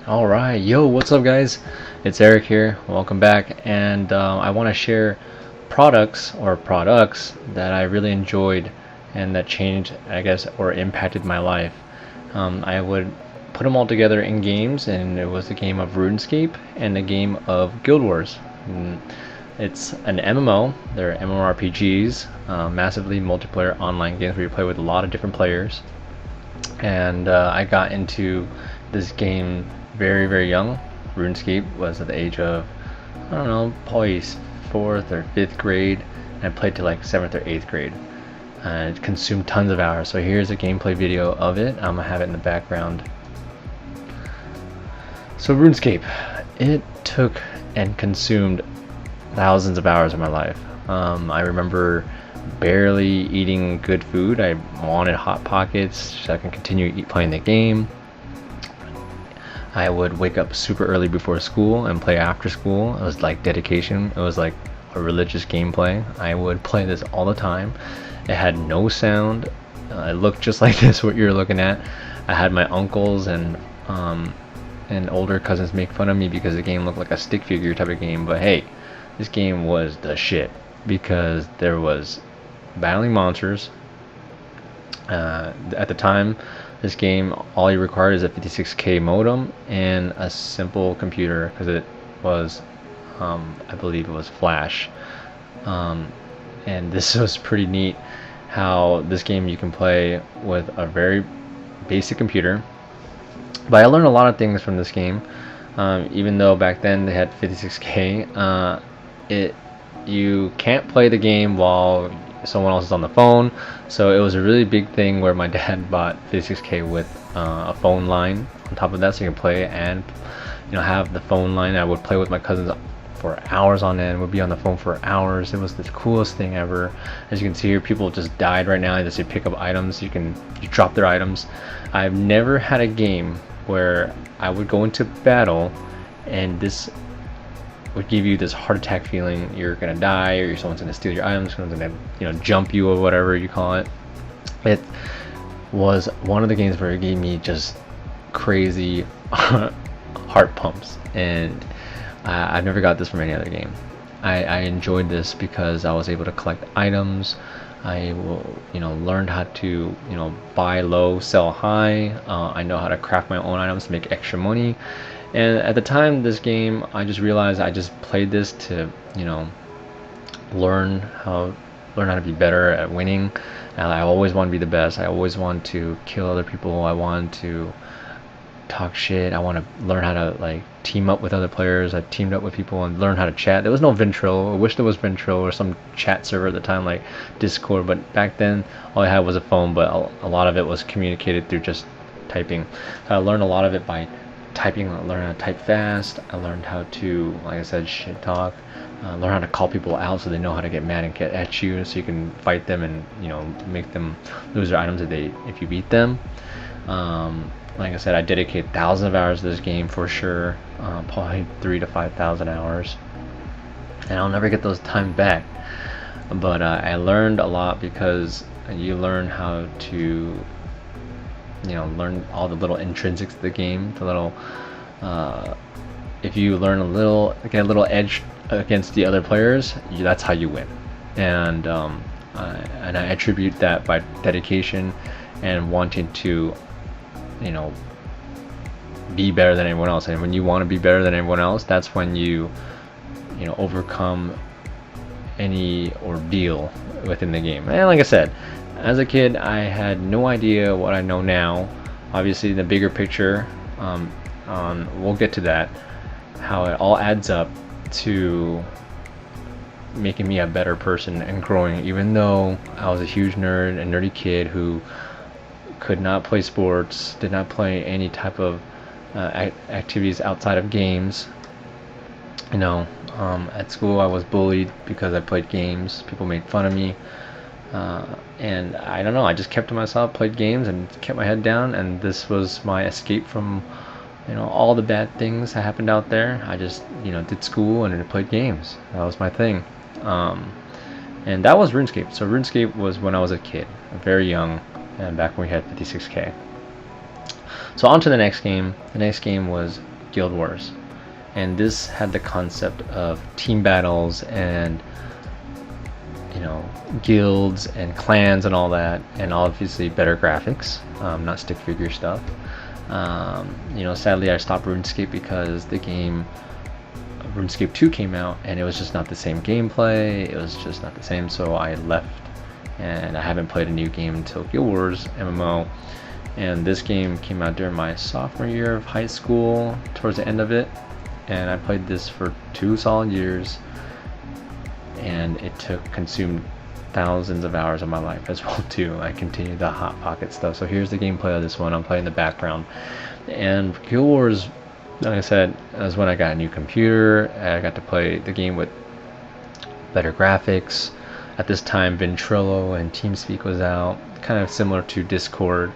Alright, yo, what's up guys? It's Eric here, welcome back, and I want to share products that I really enjoyed and that changed, I guess, or impacted my life. I would put them all together in games, and it was a game of Runescape and a game of Guild Wars. It's an MMO, they're MMORPGs, massively multiplayer online games where you play with a lot of different players. And I got into this game very young. RuneScape was at the age of, I don't know, probably 4th or 5th grade, and I played to like 7th or 8th grade, and it consumed tons of hours. So here's a gameplay video of it. I'm gonna have it in the background. So RuneScape, it took and consumed thousands of hours of my life. I remember barely eating good food. I wanted Hot Pockets so I can continue playing the game. I would wake up super early before school and play after school. It was like dedication. It was like a religious gameplay. I would play this all the time. It had no sound. It looked just like this, what you're looking at. I had my uncles and older cousins make fun of me because the game looked like a stick figure type of game. But hey, this game was the shit because there was battling monsters. At the time, this game, all you required is a 56K modem and a simple computer because it was, I believe it was Flash. And this was pretty neat how this game you can play with a very basic computer. But I learned a lot of things from this game. Even though back then they had 56K, you can't play the game while someone else is on the phone, so it was a really big thing where my dad bought 56K with a phone line on top of that, so you can play and have the phone line. I would play with my cousins for hours on end. Would be on the phone for hours. It was the coolest thing ever. As you can see here, people just died right now. They say pick up items. You drop their items. I've never had a game where I would go into battle and this would give you this heart attack feeling you're gonna die, or someone's gonna steal your items, someone's gonna jump you, or whatever you call it. It was one of the games where it gave me just crazy heart pumps, and I've never got this from any other game. I enjoyed this because I was able to collect items. I learned how to buy low, sell high. I know how to craft my own items to make extra money. And at the time, this game, I just realized I just played this to learn how to be better at winning. And I always want to be the best. I always want to kill other people. I want to talk shit. I want to learn how to team up with other players. I teamed up with people and learned how to chat. There was no Ventrilo. I wish there was Ventrilo or some chat server at the time like Discord, but back then all I had was a phone, but a lot of it was communicated through just typing. So I learned a lot of it by typing. I learned how to type fast. I learned how to, like I said, shit talk. Learn how to call people out so they know how to get mad and get at you, so you can fight them and make them lose their items if you beat them. Like I said, I dedicate thousands of hours to this game for sure, probably 3,000 to 5,000 hours, and I'll never get those time back. But I learned a lot because you learn how to learn all the little intrinsics of the game, the little if you learn get a little edge against the other players, that's how you win. And I attribute that by dedication and wanting to be better than everyone else. And when you want to be better than everyone else, that's when you overcome any ordeal within the game. And like I said, as a kid, I had no idea what I know now. Obviously, the bigger picture, we'll get to that, how it all adds up to making me a better person and growing. Even though I was a huge nerd, a nerdy kid who could not play sports, did not play any type of activities outside of games. At school I was bullied because I played games. People made fun of me. And I don't know, I just kept to myself, played games, and kept my head down, and this was my escape from all the bad things that happened out there. I just did school and then played games. That was my thing. And that was RuneScape. So RuneScape was when I was a kid, very young, and back when we had 56K. So on to the next game. The next game was Guild Wars, and this had the concept of team battles and guilds and clans and all that, and obviously better graphics, not stick figure stuff. Sadly I stopped RuneScape because the game RuneScape 2 came out and it was just not the same gameplay. It was just not the same, so I left, and I haven't played a new game until Guild Wars MMO. And this game came out during my sophomore year of high school, towards the end of it, and I played this for 2 solid years, and it consumed thousands of hours of my life as well too. I continued the Hot Pocket stuff. So here's the gameplay of this one. I'm playing the background, and Guild Wars, like I said, was when I got a new computer. I got to play the game with better graphics. At this time, Ventrilo and TeamSpeak was out, kind of similar to Discord.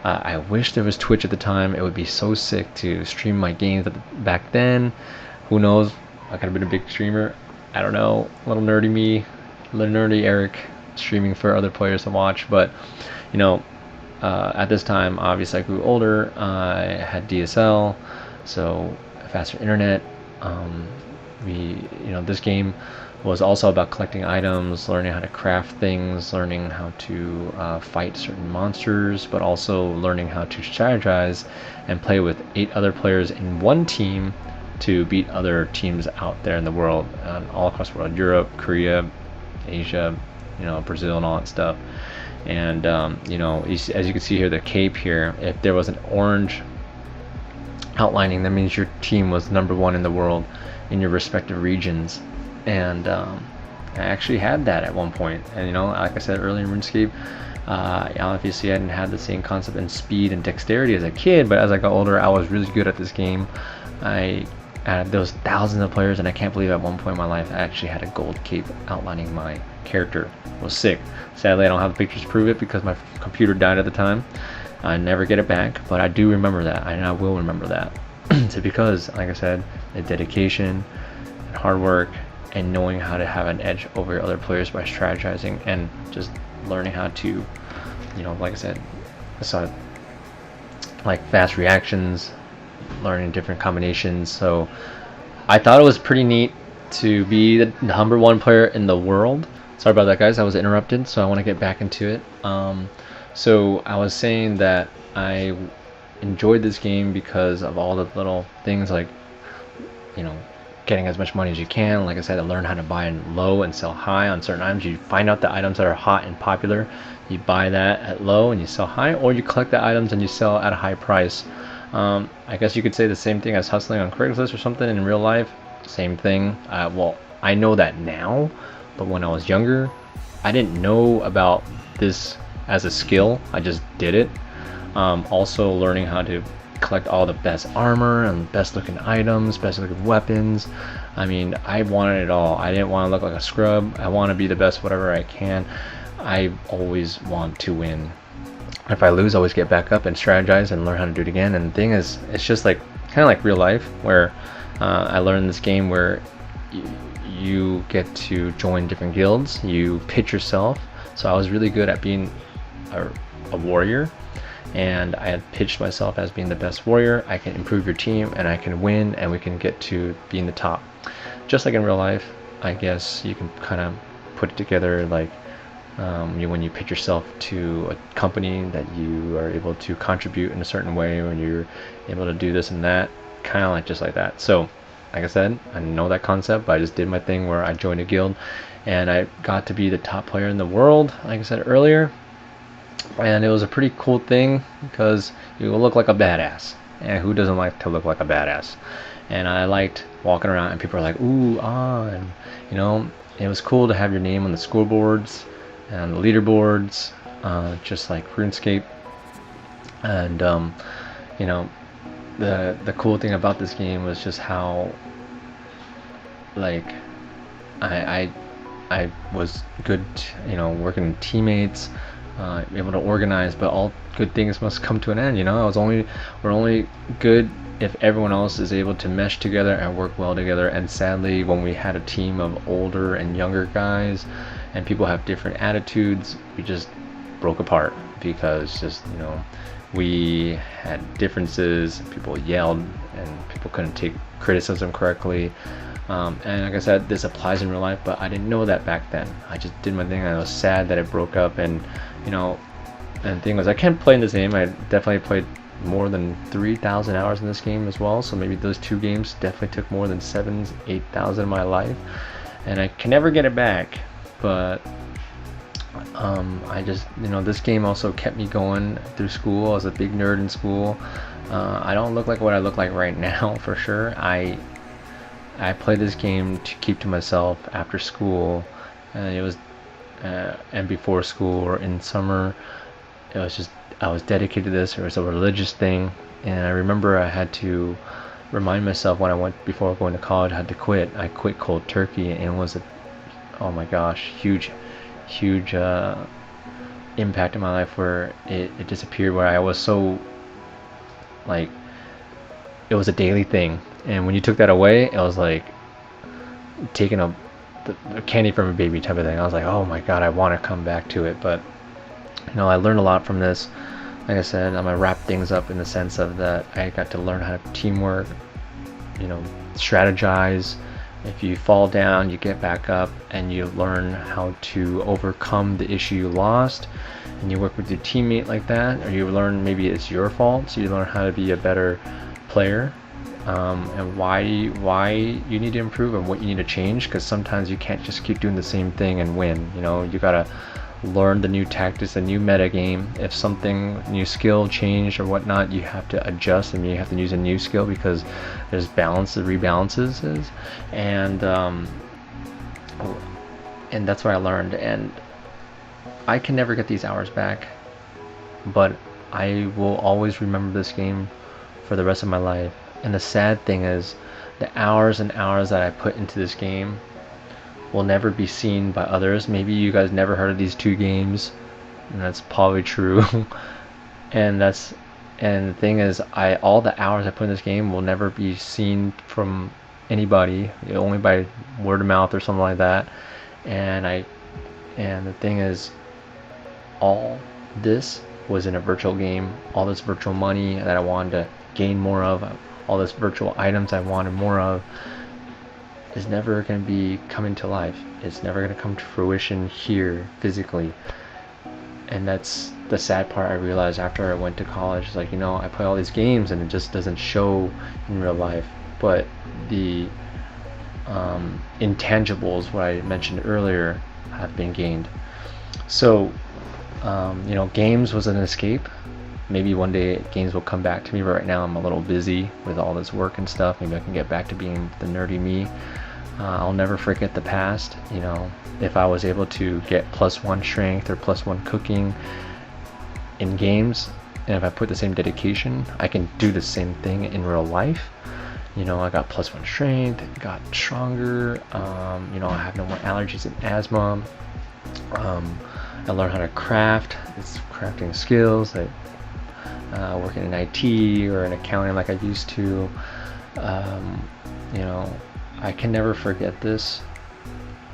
I wish there was Twitch at the time. It would be so sick to stream my games back then. Who knows? I could have been a big streamer. I don't know. Little nerdy me, little nerdy Eric, streaming for other players to watch. But at this time, obviously I grew older. I had DSL, so faster internet. This game was also about collecting items, learning how to craft things, learning how to fight certain monsters, but also learning how to strategize and play with 8 other players in one team to beat other teams out there in the world, all across the world, Europe, Korea, Asia, Brazil and all that stuff. And as you can see here, the cape here, if there was an orange outlining, that means your team was #1 in the world in your respective regions. And I actually had that at one point. And like I said earlier in RuneScape, obviously I didn't have the same concept in speed and dexterity as a kid, but as I got older, I was really good at this game. There was thousands of players, and I can't believe at one point in my life I actually had a gold cape outlining my character. It was sick. Sadly, I don't have the pictures to prove it because my computer died at the time. I never get it back, but I do remember that, and I will remember that. So because, like I said, the dedication and hard work and knowing how to have an edge over other players by strategizing and just learning how to, like I said, I saw like fast reactions, learning different combinations. So I thought it was pretty neat to be the #1 player in the world. Sorry about that, guys. I was interrupted, so I want to get back into it. So I was saying that I enjoyed this game because of all the little things, like getting as much money as you can. Like I said, I learned how to buy low and sell high on certain items. You find out the items that are hot and popular, you buy that at low and you sell high, or you collect the items and you sell at a high price. I guess you could say the same thing as hustling on Craigslist or something in real life. Same thing. Well, I know that now, but when I was younger, I didn't know about this as a skill. I just did it. Also learning how to collect all the best armor and best looking items, best looking weapons. I mean, I wanted it all. I didn't want to look like a scrub. I want to be the best whatever I can. I always want to win. If I lose, I always get back up and strategize and learn how to do it again. And the thing is, it's just like kind of like real life, where I learned this game where you get to join different guilds, you pitch yourself. So I was really good at being a warrior, and I had pitched myself as being the best warrior. I can improve your team and I can win, and we can get to being the top. Just like in real life, I guess you can kind of put it together like when you pitch yourself to a company that you are able to contribute in a certain way, when you're able to do this and that, kind of like just like that. So like I said, I know that concept, but I just did my thing where I joined a guild and I got to be the top player in the world, like I said earlier. And it was a pretty cool thing because you look like a badass, and who doesn't like to look like a badass? And I liked walking around and people are like, ooh, ah, and it was cool to have your name on the scoreboards and the leaderboards, just like RuneScape. And the cool thing about this game was just how like I was good, working with teammates, able to organize, but all good things must come to an end. We're only good if everyone else is able to mesh together and work well together. And sadly, when we had a team of older and younger guys and people have different attitudes, we just broke apart because we had differences. People yelled and people couldn't take criticism correctly. And like I said, this applies in real life, but I didn't know that back then. I just did my thing. I was sad that it broke up, and you know, and the thing was, I can't play in this game. I definitely played more than 3,000 hours in this game as well, so maybe those two games definitely took more than 8,000 of my life, and I can never get it back. But I just, this game also kept me going through school. I was a big nerd in school. I don't look like what I look like right now, for sure. I played this game to keep to myself after school, and it was and before school or in summer. It was just, I was dedicated to this. It was a religious thing, and I remember I had to remind myself when I went, before going to college, I had to quit. I quit cold turkey, and it was a, oh my gosh, huge impact in my life, where it disappeared, where I was so, like, it was a daily thing, and when you took that away, it was like taking a candy from a baby type of thing. I was like, oh my god, I want to come back to it. But I learned a lot from this. Like I said, I'm gonna wrap things up in the sense of that I got to learn how to teamwork, strategize. If you fall down, you get back up, and you learn how to overcome the issue you lost, and you work with your teammate like that. Or you learn maybe it's your fault, so you learn how to be a better player, and why you need to improve and what you need to change, because sometimes you can't just keep doing the same thing and win. You gotta learn the new tactics, the new meta game. If something, new skill changed or whatnot, you have to adjust, and you have to use a new skill, because there's rebalances, and that's what I learned. And I can never get these hours back, but I will always remember this game for the rest of my life. And the sad thing is, the hours and hours that I put into this game will never be seen by others. Maybe you guys never heard of these two games, and that's probably true. and the thing is, all the hours I put in this game will never be seen from anybody, only by word of mouth or something like that. And the thing is, all this was in a virtual game. All this virtual money that I wanted to gain more of, all this virtual items I wanted more of, is never going to be coming to life. It's never going to come to fruition here physically. And that's the sad part. I realized after I went to college. It's like, I play all these games and it just doesn't show in real life. But the intangibles, what I mentioned earlier, have been gained. So games was an escape. Maybe one day games will come back to me, but right now I'm a little busy with all this work and stuff. Maybe I can get back to being the nerdy me. I'll never forget the past. If I was able to get +1 strength or +1 cooking in games, and if I put the same dedication, I can do the same thing in real life. I got +1 strength, got stronger. I have no more allergies and asthma. I learned how to craft. It's crafting skills. Working in IT or in accounting like I used to. I can never forget this,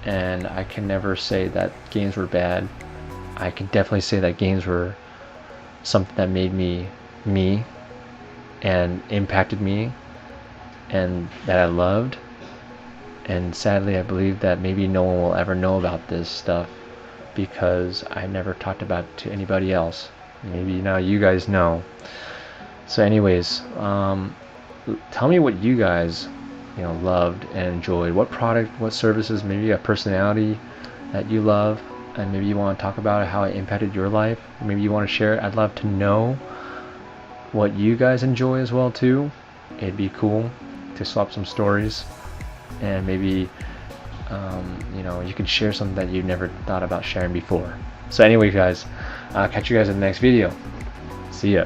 and I can never say that games were bad. I can definitely say that games were something that made me me and impacted me, and that I loved. And sadly, I believe that maybe no one will ever know about this stuff, because I never talked about it to anybody else. Maybe now you guys know. So anyways, tell me what you guys loved and enjoyed. What product, what services, maybe a personality that you love, and maybe you want to talk about how it impacted your life. Maybe you want to share it. I'd love to know what you guys enjoy as well too. It'd be cool to swap some stories, and maybe you can share something that you never thought about sharing before. So anyway guys, I'll catch you guys in the next video. See ya.